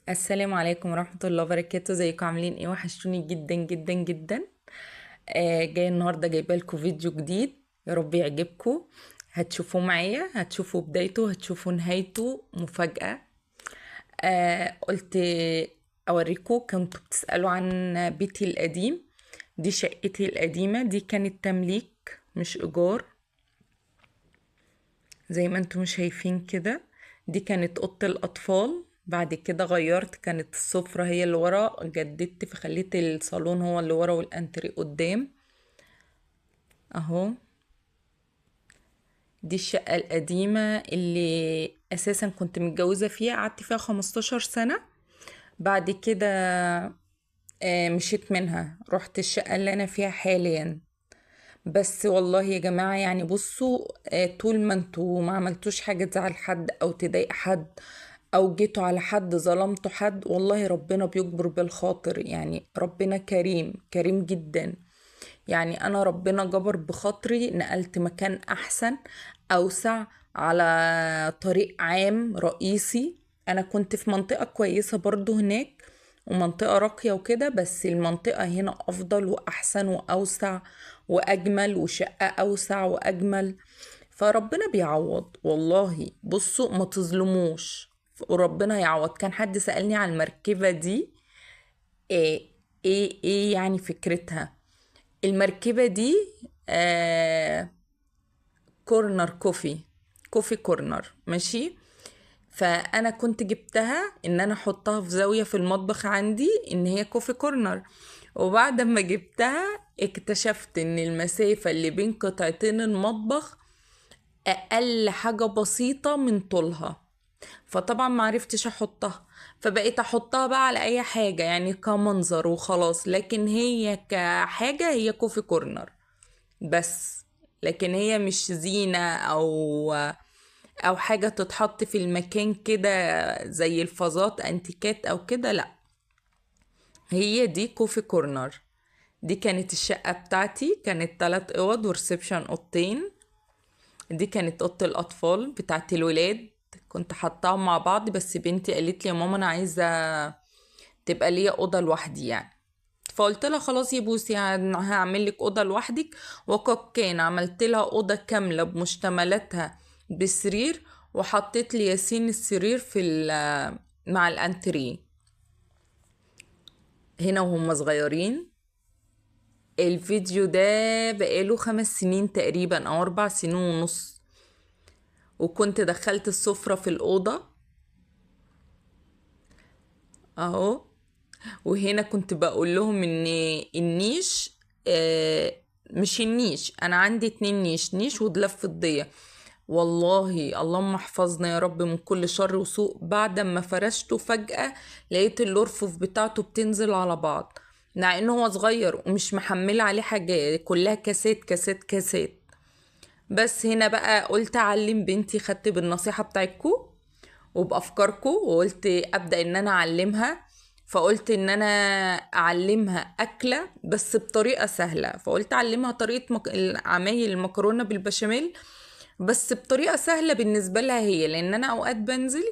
السلام عليكم ورحمة الله وبركاته. ازيكم؟ عاملين ايه؟ وحشتوني جدا جدا جدا. جاي النهاردة جايبه لكم فيديو جديد، يا رب يعجبكم. هتشوفوه معايا، هتشوفوا بدايته، هتشوفوا نهايته، مفاجأة. قلت اوريكم. كنتوا بتسألوا عن بيتي القديم. دي شقتي القديمة، دي كانت تمليك مش ايجار، زي ما انتم شايفين كده. دي كانت اوضه الاطفال، بعد كده غيرت، كانت السفرة هي اللي ورا، جددت فخليت الصالون هو اللي ورا والانتري قدام. اهو دي الشقة القديمة اللي اساسا كنت متجوزة فيها، قعدت فيها 15 سنة. بعد كده مشيت منها، رحت الشقة اللي انا فيها حاليا. بس والله يا جماعة، يعني بصوا، طول ما انتوا ما عملتوش حاجة تزعل حد او تضايق حد او جيتوا على حد ظلمتوا حد، والله ربنا بيجبر بالخاطر. يعني ربنا كريم كريم جدا. يعني انا ربنا جبر بخاطري، نقلت مكان احسن، اوسع، على طريق عام رئيسي. انا كنت في منطقة كويسة برضو هناك، ومنطقة راقية وكده، بس المنطقة هنا افضل واحسن واوسع واجمل، وشقة اوسع واجمل. فربنا بيعوض والله. بصوا ما تظلموش، وربنا يعوض. كان حد سألني على المركبة دي، ايه ايه يعني فكرتها. المركبة دي آه كورنر كوفي، كوفي كورنر، ماشي. فانا كنت جبتها ان انا احطها في زاوية في المطبخ عندي، ان هي كوفي كورنر. وبعد ما جبتها اكتشفت ان المسافة اللي بين قطعتين المطبخ اقل حاجة بسيطة من طولها. فطبعا ما عرفتش احطها، فبقيت احطها بقى على اي حاجة يعني كمنظر وخلاص، لكن هي كحاجة هي كوفي كورنر بس. لكن هي مش زينة او حاجة تتحط في المكان كده زي الفازات انتيكات او كده، لا. هي دي كوفي كورنر. دي كانت الشقة بتاعتي، كانت 3 اوض وريسبشن اوضتين. دي كانت اوضة الاطفال بتاعت الولاد، كنت حطاهم مع بعض، بس بنتي قالت لي يا ماما انا عايزة تبقى ليا اوضة لوحدي يعني. فقلت لها خلاص يا بوسي، هعمل لك اوضه لوحدك. وقد كان، عملت لها اوضه كامله بمشتملاتها، بسرير، وحطيت لي ياسين السرير في مع الانتريه هنا وهم صغيرين. الفيديو ده بقاله 5 سنين تقريبا او 4 سنين ونص. وكنت دخلت السفرة في الأوضة اهو. وهنا كنت بقول لهم ان النيش، مش النيش، انا عندي 2 نيش، نيش ودولاب فضية. والله اللهم احفظنا يا رب من كل شر وسوء. بعد ما فرشته فجأة لقيت الارفف بتاعته بتنزل على بعض، مع انه هو صغير ومش محملة عليه حاجة، كلها كاسات كاسات كاسات. بس هنا بقى قلت اعلم بنتي، خدت بالنصيحة بتاعتكو وبأفكاركم، وقلت أبدأ إن أنا أعلمها. فقلت إن أنا أعلمها أكلة بس بطريقة سهلة. فقلت أعلمها طريقة عمايل المكرونة بالبشاميل، بس بطريقة سهلة بالنسبة لها هي، لأن أنا أوقات بنزل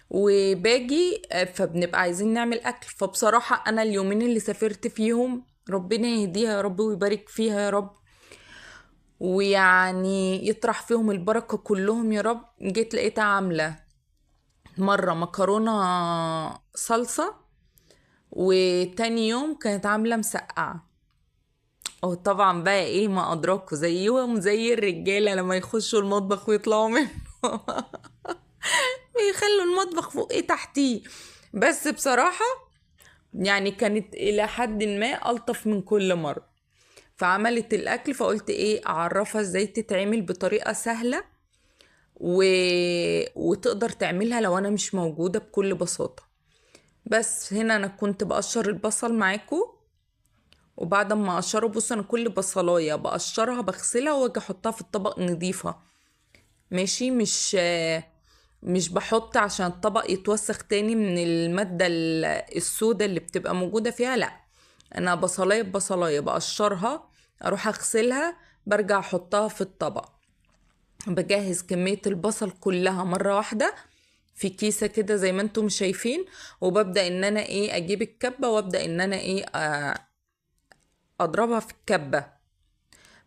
وباجي، فبنبقى عايزين نعمل أكل. فبصراحة أنا اليومين اللي سافرت فيهم، ربنا يهديها يا رب ويبارك فيها يا رب، ويعني يطرح فيهم البركة كلهم يا رب. جيت لقيتها عاملة مرة مكرونة صلصة، وتاني يوم كانت عاملة مسقعة. وطبعا بقى ايه ما ادراكوا، زيهم زي الرجالة لما يخشوا المطبخ ويطلعوا منه يخلوا المطبخ فوق ايه تحتيه. بس بصراحة يعني كانت الى حد ما الطف من كل مرة. فعملت الاكل، فقلت ايه اعرفها ازاي تتعمل بطريقة سهلة و... وتقدر تعملها لو انا مش موجودة بكل بساطة. بس هنا انا كنت بقشر البصل معاكو. وبعد ما اقشره، بص انا كل بصلايه بقشرها بغسلها واجي احطها في الطبق نضيفه، ماشي. مش بحط عشان الطبق يتوسخ تاني من المادة السوداء اللي بتبقى موجودة فيها، لا. انا بصلاية ببصلاية بقشرها، اروح اغسلها، برجع احطها في الطبق. بجهز كمية البصل كلها مرة واحدة في كيسة كده زي ما انتم شايفين. وببدأ ان انا ايه اجيب الكبة وابدأ ان انا ايه اضربها في الكبة.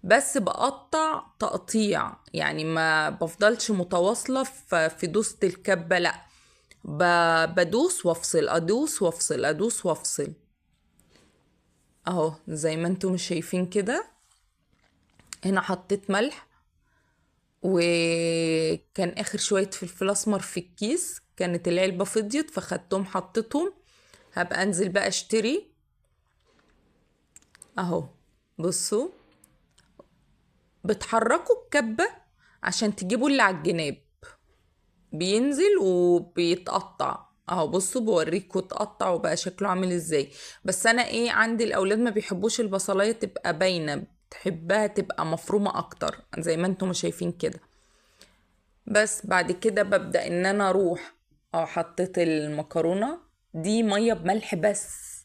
بس بقطع تقطيع، يعني ما بفضلش متواصلة في دوسة الكبة، لا. بدوس وافصل، ادوس وافصل، ادوس وافصل. اهو زي ما انتم شايفين كده. هنا حطيت ملح، وكان اخر شوية فلفل اسمر في الكيس، كانت العلبة فضيت فخدتهم حطيتهم. هبقى انزل بقى اشتري. اهو بصوا، بتحركوا الكبة عشان تجيبوا اللي على الجناب، بينزل وبيتقطع. اهو بصوا بوريكوا اتقطع وبقى شكله عامل ازاي. بس انا ايه، عندي الاولاد ما بيحبوش البصلايه تبقى باينه، بتحبها تبقى مفرومه اكتر زي ما انتم شايفين كده. بس بعد كده ببدأ ان انا اروح. حطيت المكرونة دي مية بملح بس،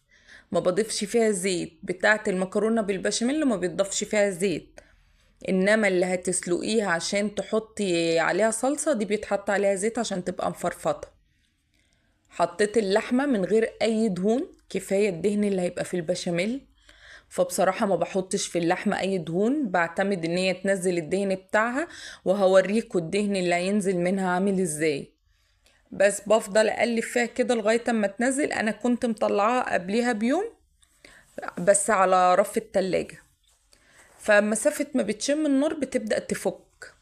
ما بضيفش فيها زيت. بتاعة المكرونة بالبشاميل ما بيتضافش فيها زيت، انما اللي هتسلقيها عشان تحطي عليها صلصة دي بيتحط عليها زيت عشان تبقى مفرفطة. حطيت اللحمة من غير اي دهون، كفاية الدهن اللي هيبقى في البشاميل. فبصراحة ما بحطش في اللحمة اي دهون، بعتمد ان هي تنزل الدهن بتاعها، وهوريكوا الدهن اللي هينزل منها عامل ازاي. بس بفضل اقلب فيها كده لغاية اما تنزل. انا كنت مطلعاها قبليها بيوم بس على رف التلاجة، فمسافة ما بتشم النار بتبدأ تفك.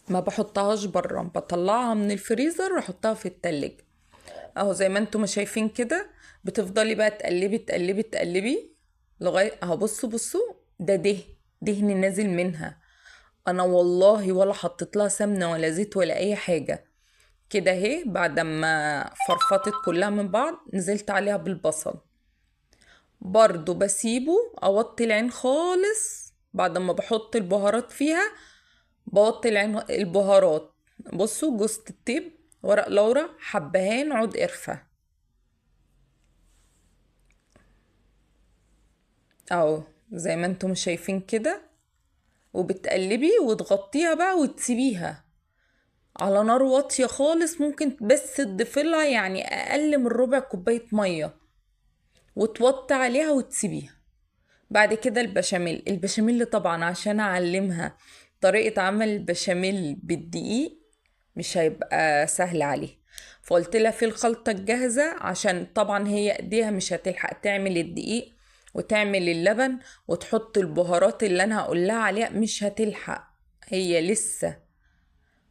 ما بحطهاش برا، بطلعها من الفريزر واحطها في التلاجة. اهو زي ما انتم شايفين كده. بتفضلي بقى تقلبي تقلبي تقلبي لغاية اهو بصوا بصوا، ده دهن نازل منها. انا والله ولا حطيت لها سمنة ولا زيت ولا اي حاجة. كده اهي بعد ما فرفطت كلها من بعض نزلت عليها بالبصل. برضو بسيبه اوطي العين خالص بعد ما بحط البهارات فيها. بوطي العين البهارات. بصوا، جوز الطيب، ورق لورا، حبهان، عود قرفة. اهو زي ما انتم شايفين كده. وبتقلبي وتغطيها بقى وتسيبيها على نار واطية خالص. ممكن بس تضيفيلها يعني اقل من ربع كوباية مية، وتوطي عليها وتسيبيها. بعد كده البشاميل طبعا عشان اعلمها طريقة عمل البشاميل بالدقيق مش هيبقى سهل عليه. فقلت لها في الخلطة الجاهزة، عشان طبعا هي ايديها مش هتلحق تعمل الدقيق وتعمل اللبن وتحط البهارات اللي انا هقول لها عليها، مش هتلحق هي لسه.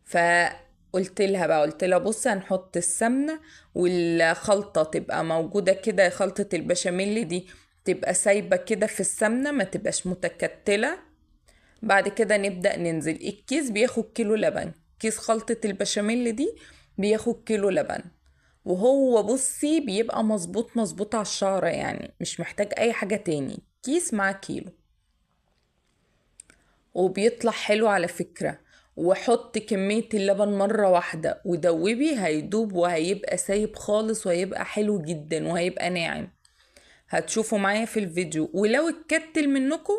فقلت لها بقى، قلت لها بصي هنحط السمنة والخلطة تبقى موجودة كده، خلطة البشاميل دي تبقى سايبة كده في السمنة ما تبقاش متكتلة. بعد كده نبدأ ننزل. الكيس بياخد كيلو لبن، كيس خلطة البشاميل دي بياخد كيلو لبن. وهو بصي بيبقى مظبوط مظبوط على الشعرة، يعني مش محتاج اي حاجة تاني، كيس مع كيلو. وبيطلع حلو على فكرة. وحط كمية اللبن مرة واحدة ودوبي، هيدوب وهيبقى سايب خالص وهيبقى حلو جدا وهيبقى ناعم. هتشوفوا معايا في الفيديو. ولو اتكتل منكم،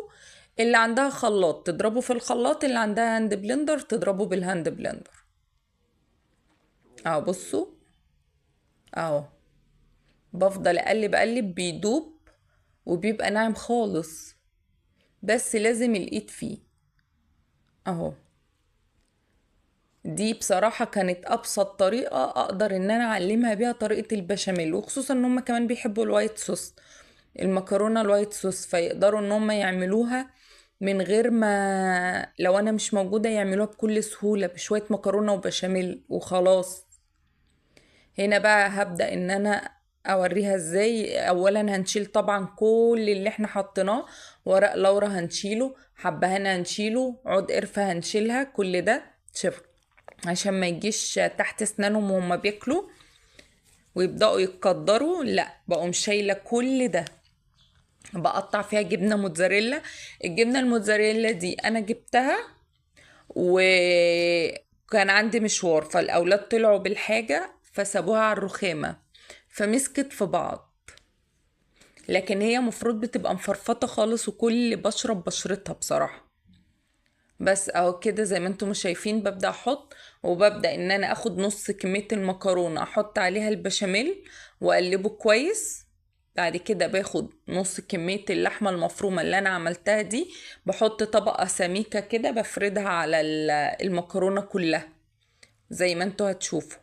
اللي عندها خلاط تضربه في الخلاط، اللي عندها هاند بلندر تضربه بالهاند بلندر. اهو بصوا، اهو بفضل اقلب اقلب بيدوب وبيبقى ناعم خالص، بس لازم الايد فيه. اهو دي بصراحة كانت أبسط طريقة أقدر إن أنا أعلمها بيها طريقة البشاميل، وخصوصا إن هما كمان بيحبوا الوايت صوص، المكرونة الوايت صوص، فيقدروا إن هما يعملوها من غير ما لو أنا مش موجودة يعملوها بكل سهولة بشوية مكرونة وبشاميل وخلاص. هنا بقى هبدأ إن أنا أوريها إزاي. أولا هنشيل طبعا كل اللي احنا حطيناه. ورق لورا هنشيله، حبهان هنشيله، عود قرفة هنشيلها، كل ده شوف عشان ما يجيش تحت اسنانهم وهم بياكلوا ويبداوا يتقدروا. لا، بقوم شايله كل ده. بقطع فيها جبنه موتزاريلا. الجبنه الموتزاريلا دي انا جبتها وكان عندي مشوار، فالاولاد طلعوا بالحاجه فسابوها على الرخامه فمسكت في بعض. لكن هي مفروض بتبقى مفرفطه خالص وكل بشرب بشرتها بصراحه. بس اهو كده زي ما انتم شايفين ببدأ احط، وببدأ ان انا اخد نص كمية المكرونة احط عليها البشاميل واقلبه كويس. بعد كده باخد نص كمية اللحمة المفرومة اللي انا عملتها دي، بحط طبقة سميكة كده بفردها على المكرونة كلها زي ما انتوا هتشوفوا.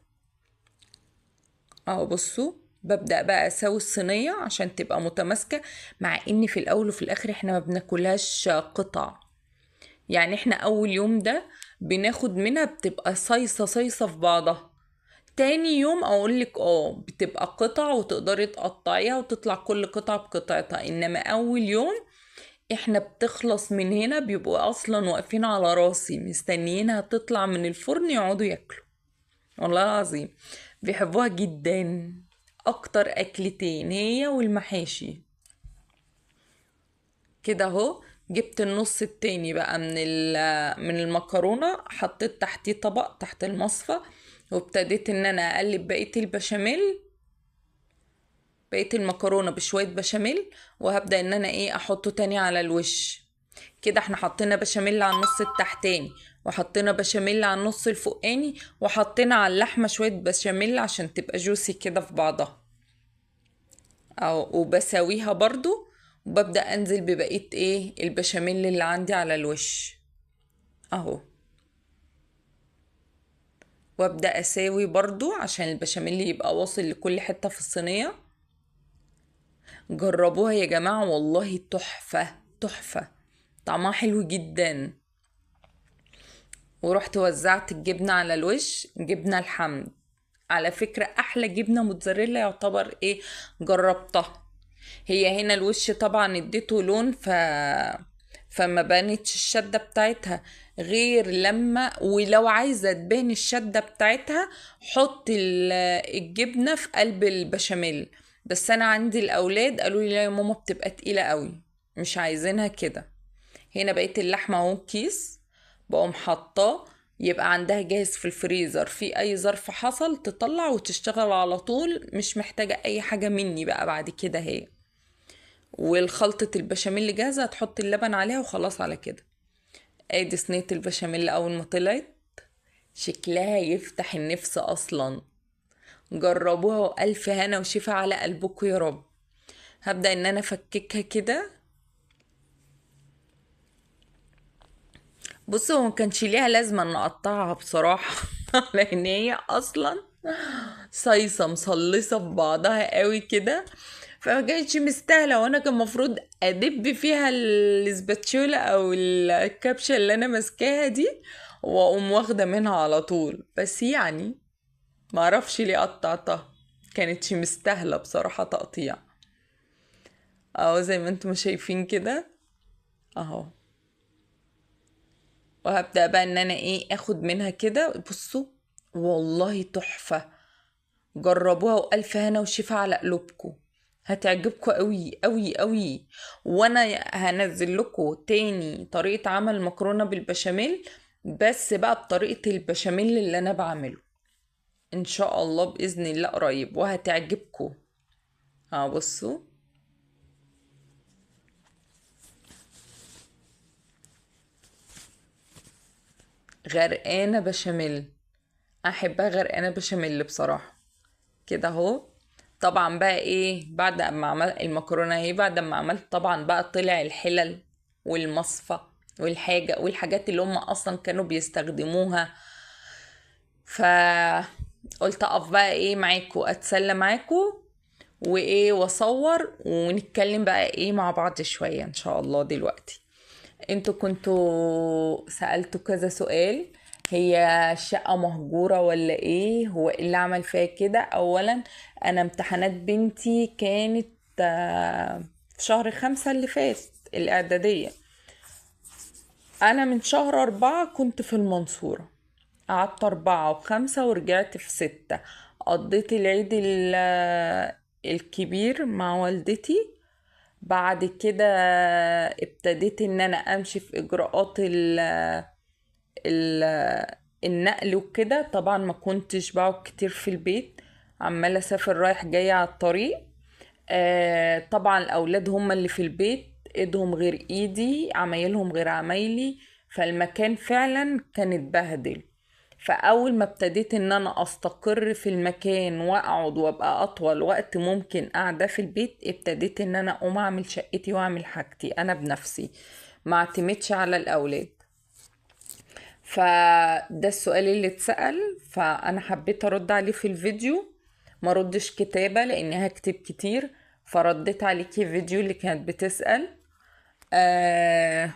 اهو بصوا، ببدأ بقى اسوي الصينية عشان تبقى متماسكة، مع ان في الاول وفي الاخر احنا ما بناكلهاش قطع. يعني احنا اول يوم ده بناخد منها بتبقى صيصة صيصة في بعضها. تاني يوم اقولك بتبقى قطع وتقدري تقطعيها وتطلع كل قطعة بقطعتها، انما اول يوم احنا بتخلص من هنا بيبقوا اصلا واقفين على راسي مستنيينها تطلع من الفرن يقعدوا ياكلوا. والله العظيم بيحبوها جدا. اكتر اكلتين هي والمحاشي. كده اهو جبت النص التاني بقى من المكرونة، حطيت تحتيه طبق تحت المصفى، وابتديت ان انا اقلب بقية البشاميل، بقية المكرونة بشوية بشاميل، وهبدأ ان انا احطه تاني على الوش. كده احنا حطينا بشاميل على النص التحتاني، وحطينا بشاميل على النص الفوقاني، وحطينا على اللحمة شوية بشاميل عشان تبقى جوسي كده في بعضها. وبساويها برضو، وببدأ انزل ببقية البشاميل اللي عندي على الوش اهو. وابدأ اساوي برضو عشان البشاميل يبقى واصل لكل حتة في الصينية. جربوها يا جماعة والله تحفة تحفة، طعمها حلو جدا. ورحت وزعت الجبنة على الوش، جبنة الحمد، على فكرة احلى جبنة موتزاريلا يعتبر جربتها. هي هنا الوش طبعا اديته لون فما بانتش الشدة بتاعتها، غير لما ولو عايزة تبان الشدة بتاعتها حط الجبنة في قلب البشاميل. بس انا عندي الاولاد قالوا لي لا يا ماما بتبقى تقيلة قوي، مش عايزينها كده. هنا بقيت اللحمة اهو كيس، بقوم حطاه، يبقى عندها جاهز في الفريزر، في اي ظرف حصل تطلع وتشتغل على طول، مش محتاجة اي حاجة مني بقى بعد كده. هي والخلطة البشاميل اللي جاهزة هتحط اللبن عليها وخلاص على كده. ادي صينية البشاميل اول ما طلعت شكلها يفتح النفس اصلا. جربوها والف هنا وشفا على قلبكم يا رب. هبدأ ان انا افككها كده. بصوا هو مكانش ليها لازمة نقطعها بصراحة لان هي اصلا صيصة مصلصة في بعضها قوي كده، فما كانتش مستاهلة. وانا كان المفروض ادب فيها الاسباتشولا او الكبشة اللي انا ماسكاها دي واقوم واخدة منها على طول، بس يعني معرفش ليه قطعتها، كانتش مستاهلة بصراحة تقطيع. اهو زي ما انتم شايفين كده اهو. وهبدأ بقى ان انا اخد منها كده. بصوا والله تحفة، جربوها والف هنا وشفا على قلوبكم، هتعجبكم قوي قوي قوي. وانا هنزل لكم تاني طريقة عمل مكرونة بالبشاميل، بس بقى بطريقة البشاميل اللي انا بعمله ان شاء الله باذن الله قريب وهتعجبكم. ها بصوا، غرقانة بشاميل، احبها غرقانة بشاميل بصراحة. كده اهو. طبعا بقى بعد ما عملت المكرونه بعد ما عملت طبعا بقى طلع الحلل والمصفى والحاجات اللي هم اصلا كانوا بيستخدموها. فقلت اقف بقى معاكو اتسلى معاكو واصور ونتكلم بقى مع بعض شويه ان شاء الله. دلوقتي انتوا كنتوا سألتوا كذا سؤال، هي الشقة مهجورة ولا هو ايه اللي عمل فيها كده؟ اولا انا امتحانات بنتي كانت في شهر 5 اللي فات الاعدادية. انا من شهر 4 كنت في المنصورة، قعدت 4 و5 ورجعت في 6. قضيت العيد الكبير مع والدتي. بعد كده ابتديت ان انا امشي في اجراءات ال النقل وكده. طبعا ما كنتش بقعد كتير في البيت، عمالة اسافر رايح جاي على الطريق. طبعا الاولاد هم اللي في البيت، ايدهم غير ايدي، عمايلهم غير عمايلي، فالمكان فعلا كان اتبهدل. فاول ما ابتديت ان انا استقر في المكان واقعد وابقى اطول وقت ممكن قاعدة في البيت، ابتديت ان انا اقوم اعمل شقتي واعمل حاجتي انا بنفسي، ما اعتمدش على الاولاد. فده السؤال اللي اتسأل، فانا حبيت ارد عليه في الفيديو، ما ردش كتابة لاني هكتب كتير، فرديت عليكي فيديو اللي كانت بتسأل. آه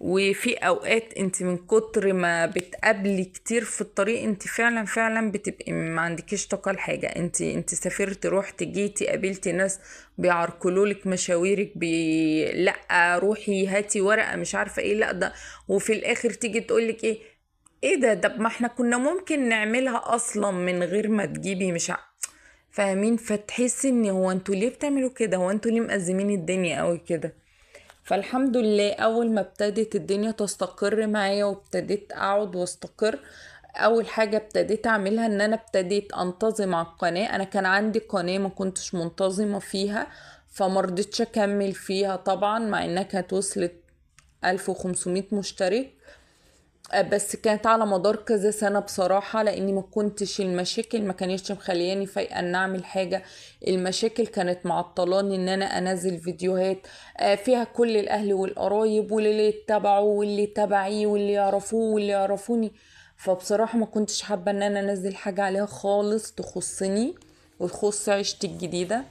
وفي اوقات انت من كتر ما بتقابلي كتير في الطريق انت فعلا فعلا بتبقي ما عندكيش طاقه لحاجه. انت سافرت روحت جيتي قابلتي ناس بيعرقلولك مشاويرك، لا روحي هاتي ورقه مش عارفه ايه، لا ده، وفي الاخر تيجي تقولك ايه ده ما احنا كنا ممكن نعملها اصلا من غير ما تجيبي فاهمين؟ فتحسي ان هو انتوا ليه بتعملوا كده، هو انتوا ليه مأزمين الدنيا قوي كده؟ فالحمد لله اول ما ابتدت الدنيا تستقر معايا وابتديت اقعد واستقر، اول حاجة ابتديت اعملها ان انا ابتديت انتظم على القناة. انا كان عندي قناة ما كنتش منتظمة فيها، فمرضتش اكمل فيها طبعا مع انها كانت وصلت 1500 مشترك. بس كانت على مدار كذا سنة بصراحة، لاني ما كنتش، المشاكل ما كانتش مخلياني فايقة ان اعمل حاجة. المشاكل كانت معطلاني ان انا انزل فيديوهات فيها كل الاهل والقرايب واللي يتبعوا واللي تبعي واللي يعرفوه واللي يعرفوني. فبصراحة ما كنتش حابة ان انا انزل حاجة عليها خالص تخصني وتخص عيشتي الجديدة،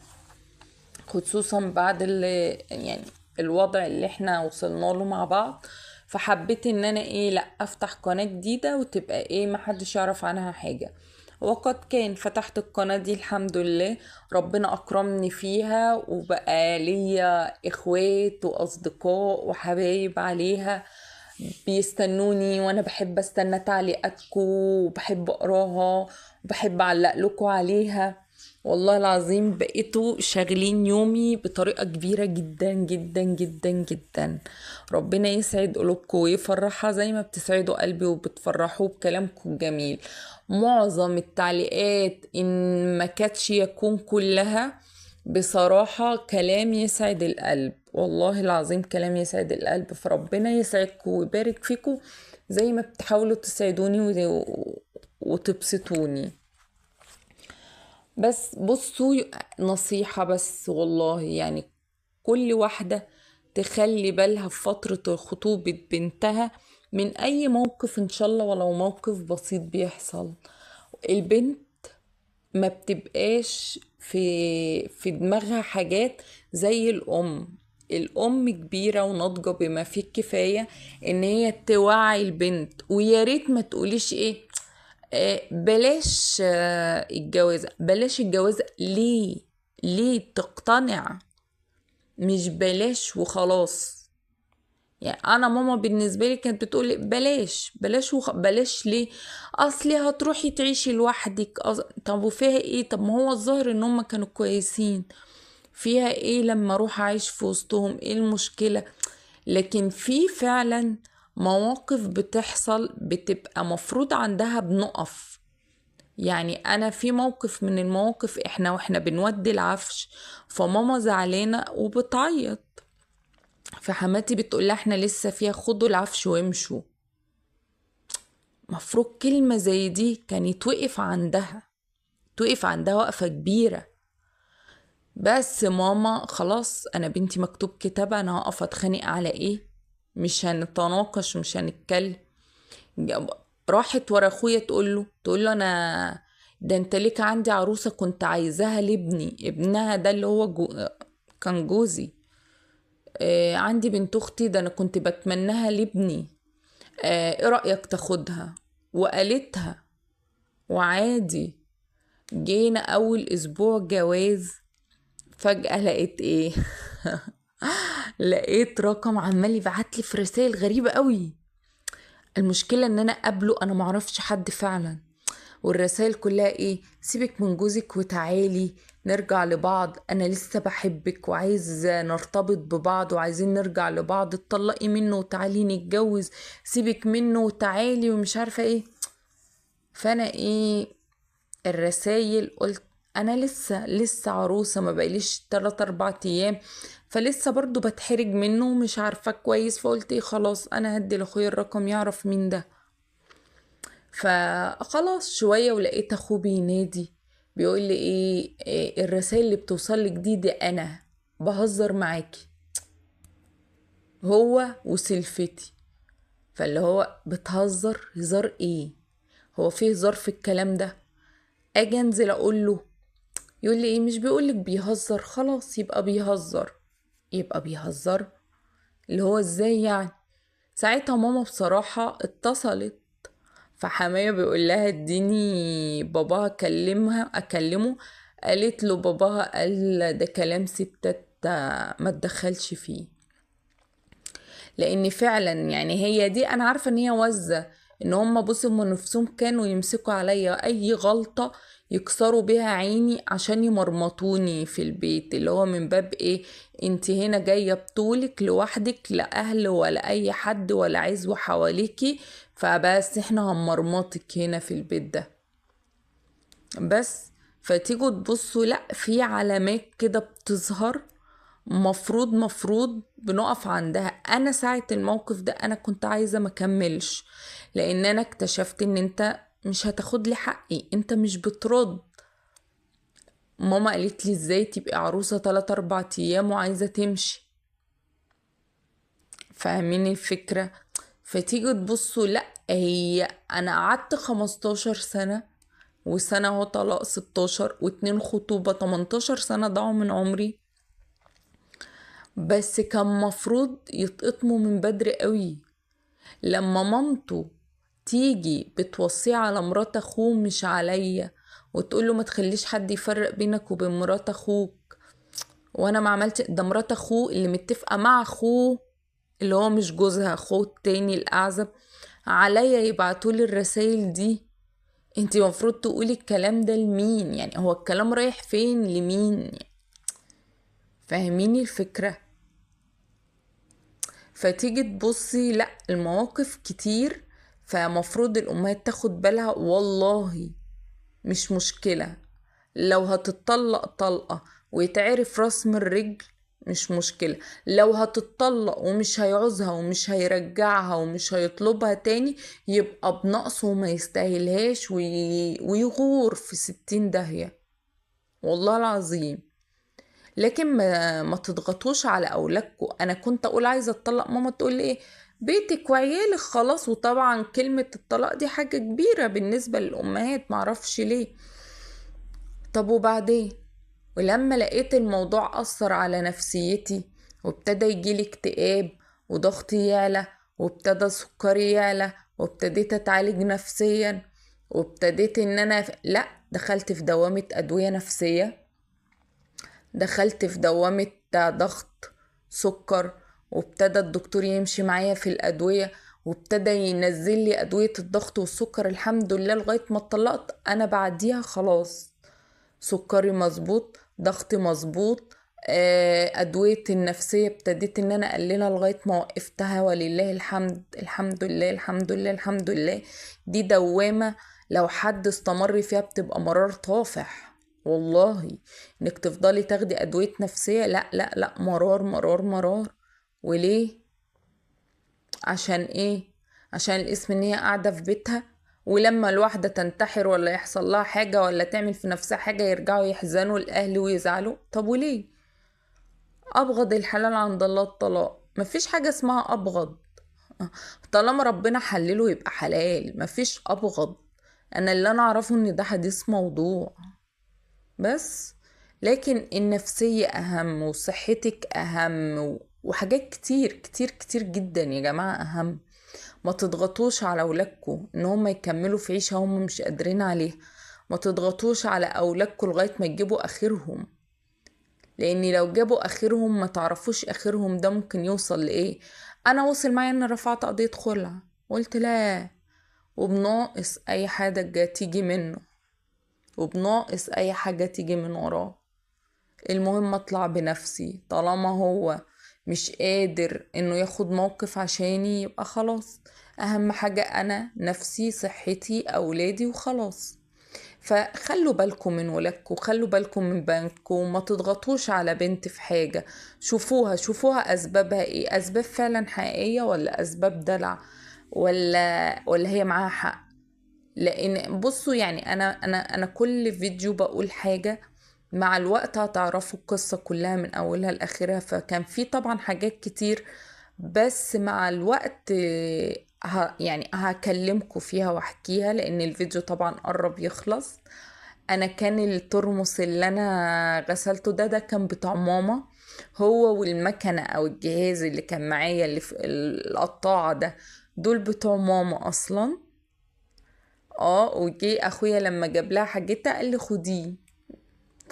خصوصا بعد يعني الوضع اللي احنا وصلنا له مع بعض. فحبيت ان انا لا افتح قناة جديدة وتبقى محدش يعرف عنها حاجة. وقد كان فتحت القناة دي الحمد لله، ربنا اكرمني فيها وبقى ليا اخوات واصدقاء وحبايب عليها بيستنوني، وانا بحب استنى تعليقاتكم وبحب اقراها وبحب اعلق لكم عليها. والله العظيم بقيتوا شاغلين يومي بطريقة كبيرة جدا جدا جدا جدا. ربنا يسعد قلوبكم ويفرحها زي ما بتسعدوا قلبي وبتفرحوا بكلامكم الجميل. معظم التعليقات ان ما كانتش يكون كلها بصراحة كلام يسعد القلب، والله العظيم كلام يسعد القلب. فربنا يسعدكم ويبارك فيكم زي ما بتحاولوا تسعدوني وتبسطوني. بس بصوا، نصيحة بس والله، يعني كل واحدة تخلي بالها في فترة خطوبة بنتها من أي موقف، إن شاء الله ولو موقف بسيط بيحصل. البنت ما بتبقاش في دماغها حاجات زي الأم كبيرة وناضجة بما فيه الكفاية إن هي توعي البنت. ويا ريت ما تقوليش بلاش الجواز، بلاش الجواز ليه تقتنع، مش بلاش وخلاص. يعني انا ماما بالنسبه لي كانت بتقول بلاش بلاش ليه؟ اصلي هتروحي تعيشي لوحدك. طب وفيها ايه؟ طب ما هو الظاهر ان هم كانوا كويسين، فيها ايه لما اروح اعيش في وسطهم؟ ايه المشكله؟ لكن في فعلا مواقف بتحصل بتبقى مفروض عندها بنقف. يعني انا في موقف من المواقف واحنا بنودي العفش، فماما زعلانه وبتعيط، فحماتي بتقول لها احنا لسه فيها، خدوا العفش وامشوا. مفروض كلمه زي دي كان يتوقف عندها، توقف عندها وقفه كبيره. بس ماما خلاص، انا بنتي مكتوب كتاب، انا هقف اتخانق على ايه؟ مش هنتناقش، مش هنتكلم. راحت ورا اخويا تقول له انا ده انت ليك عندي عروسة كنت عايزاها لابني، ابنها ده اللي هو كان جوزي. عندي بنت اختي ده انا كنت بتمناها لابني، ايه رأيك تاخدها؟ وقالتها وعادي. جينا اول اسبوع جواز، فجأة لقيت لقيت رقم عمال يبعتلي في رسائل غريبة قوي. المشكلة ان انا قبله انا معرفش حد فعلا، والرسائل كلها سيبك من جوزك وتعالي نرجع لبعض، انا لسه بحبك وعايز نرتبط ببعض وعايزين نرجع لبعض، اتطلقي منه وتعالي نتجوز، سيبك منه وتعالي ومش عارفة فانا الرسائل قلت انا لسه عروسة، ما بقاليش 3 4 ايام، فلسه برضو بتحرج منه ومش عارفة كويس. فقلت ايه، خلاص انا هدي لاخويا الرقم يعرف مين ده. فخلاص شوية ولقيت اخوه بينادي، بيقول لي إيه الرسائل اللي بتوصل لك دي انا بهزر معاكي، هو وسلفتي. فاللي هو بتهزر هزار ايه؟ هو فيه هزار في الكلام ده؟ اجي انزل اقول له، يقول لي ايه، مش بيقولك بيهزر؟ خلاص يبقى بيهزر، يبقى بيهزر. اللي هو ازاي يعني؟ ساعتها ماما بصراحة اتصلت، فحماية بيقول لها اديني باباها اكلمه. قالت له باباها قال ده كلام ستات، ما تدخلش فيه. لان فعلا يعني هي دي انا عارفه ان هي وزه، ان هم بصوا من نفسهم كانوا يمسكوا عليا اي غلطه يكسروا بيها عيني عشان يمرمطوني في البيت. اللي هو من باب ايه، انت هنا جايه بطولك لوحدك، لا اهل ولا اي حد ولا عزوه حواليكي، فبس احنا هنمرمطك هنا في البيت ده بس. فتيجوا تبصوا لا، في علامات كده بتظهر، مفروض بنقف عندها. انا ساعة الموقف ده انا كنت عايزة مكملش، لان انا اكتشفت ان انت مش هتاخد لي حقي، انت مش بترد. ماما قالت لي ازاي تبقي عروسة 3 4 ايام وعايزة تمشي؟ فاهمين الفكرة؟ فتيجي تبصوا لا، هي انا قعدت 15 سنة، وسنة هو طلاق 16، و2 خطوبة، 18 سنة ضاعوا من عمري. بس كان مفروض يتقطموا من بدري قوي. لما مامته تيجي بتوصيه على مرات اخوه مش عليا، وتقوله ما تخليش حد يفرق بينك وبين مرات اخوك، وانا ما عملت ده. مرات اخوه اللي متفقة مع اخوه اللي هو مش جوزها، اخوه التاني الاعزب، عليا يبعتولي الرسائل دي. انتي مفروض تقولي الكلام ده لمين؟ يعني هو الكلام رايح فين لمين؟ فاهميني الفكرة؟ فتيجي تبصي لا، المواقف كتير، فمفروض الأمهات تاخد بالها. والله مش مشكلة لو هتطلق طلقة ويتعرف رسم الرجل، مش مشكلة. لو هتطلق ومش هيعوزها ومش هيرجعها ومش هيطلبها تاني، يبقى بنقص وما يستاهلهاش ويغور في 60 داهية، والله العظيم. لكن ما تضغطوش على اولادكم. انا كنت اقول عايزه اتطلق، ماما تقول لي ايه، بيتك وعيالك خلاص. وطبعا كلمه الطلاق دي حاجه كبيره بالنسبه للامهات، معرفش ليه. طب وبعدين؟ ولما لقيت الموضوع اثر على نفسيتي، وابتدى يجيلي اكتئاب وضغطي يعلى وابتدى سكري يعلى، وابتديت اتعالج نفسيا، وابتديت ان انا لا، دخلت في دوامه ادويه نفسيه، دخلت في دوامة ضغط سكر، وابتدى الدكتور يمشي معايا في الأدوية، وابتدى ينزل لي أدوية الضغط والسكر. الحمد لله لغاية ما اتطلقت أنا بعديها خلاص، سكري مظبوط، ضغطي مظبوط، أدوية النفسية ابتديت إن أنا أقللها لغاية ما وقفتها، ولله الحمد. الحمد لله الحمد لله الحمد لله. دي دوامة لو حد استمر فيها بتبقى مرار طافح، والله. انك تفضلي تاخدي ادوية نفسية، لا لا لا، مرار مرار مرار. وليه؟ عشان ايه؟ عشان الاسم ان هي قاعدة في بيتها، ولما الواحدة تنتحر ولا يحصل لها حاجة ولا تعمل في نفسها حاجة يرجعوا يحزنوا الاهل ويزعلوا. طب وليه؟ ابغض الحلال عند الله الطلاق. مفيش حاجة اسمها ابغض، طالما ربنا حلله يبقى حلال، مفيش ابغض. انا اللي انا اعرفه ان ده حديث موضوع بس. لكن النفسية أهم، وصحتك أهم، وحاجات كتير كتير كتير جدا يا جماعة أهم. ما تضغطوش على أولادكم إن هم يكملوا في عيشة هم مش قادرين عليها. ما تضغطوش على أولادكم لغاية ما يجيبوا آخرهم، لأن لو جابوا آخرهم ما تعرفوش آخرهم ده ممكن يوصل لإيه. أنا وصل معايا إن رفعت قضية خلع، قلت لا، وبناقص أي حاجة تيجي منه، وبناقص أي حاجة تيجي من وراه. المهم اطلع بنفسي. طالما هو مش قادر انه ياخد موقف عشاني، يبقى خلاص. اهم حاجة انا نفسي، صحتي، اولادي، وخلاص. فخلوا بالكم من ولادكم، خلوا بالكم من بنكم، وما تضغطوش على بنت في حاجة. شوفوها أسبابها إيه، أسباب فعلا حقيقية ولا أسباب دلع، ولا هي معاها حق. لأن بصوا يعني أنا كل فيديو بقول حاجة، مع الوقت هتعرفوا القصة كلها من أولها لآخرها. فكان في طبعا حاجات كتير، بس مع الوقت يعني هكلمكم فيها واحكيها، لأن الفيديو طبعا قرب يخلص. أنا كان الترمس اللي أنا غسلته ده كان بتاع ماما، هو والمكنة أو الجهاز اللي كان معايا اللي في القطاعة ده، دول بتوع ماما أصلا. اه، وجي أخويا لما جاب لها حاجتها قال لي خديه،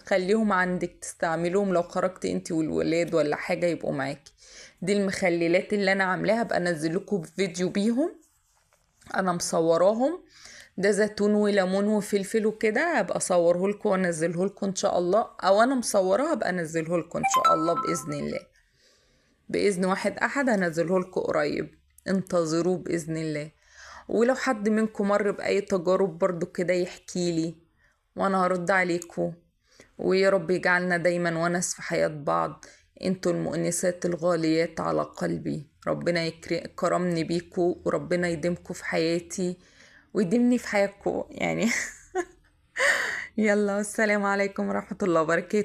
خليهم عندك تستعملوهم لو خرجت انتي والولاد ولا حاجة يبقوا معاكي. دي المخللات اللي انا عاملاها، بقى انزل لكم فيديو بيهم، انا مصوراهم. ده زيتون وليمون وفلفل وكده، هبقى اصوره لكم وانزله لكم ان شاء الله، او انا مصوراه هبقى انزله لكم ان شاء الله باذن الله. باذن واحد احد هنزله لكم قريب، انتظروه باذن الله. ولو حد منكم مر باي تجارب برضو كده يحكي لي، وانا هرد عليكم. ويا رب يجعلنا دايما ونس في حياة بعض. انتوا المؤنسات الغاليات على قلبي، ربنا يكرمني بيكوا، وربنا يديمكوا في حياتي ويديمني في حياتكوا يعني. يلا، والسلام عليكم ورحمة الله وبركاته.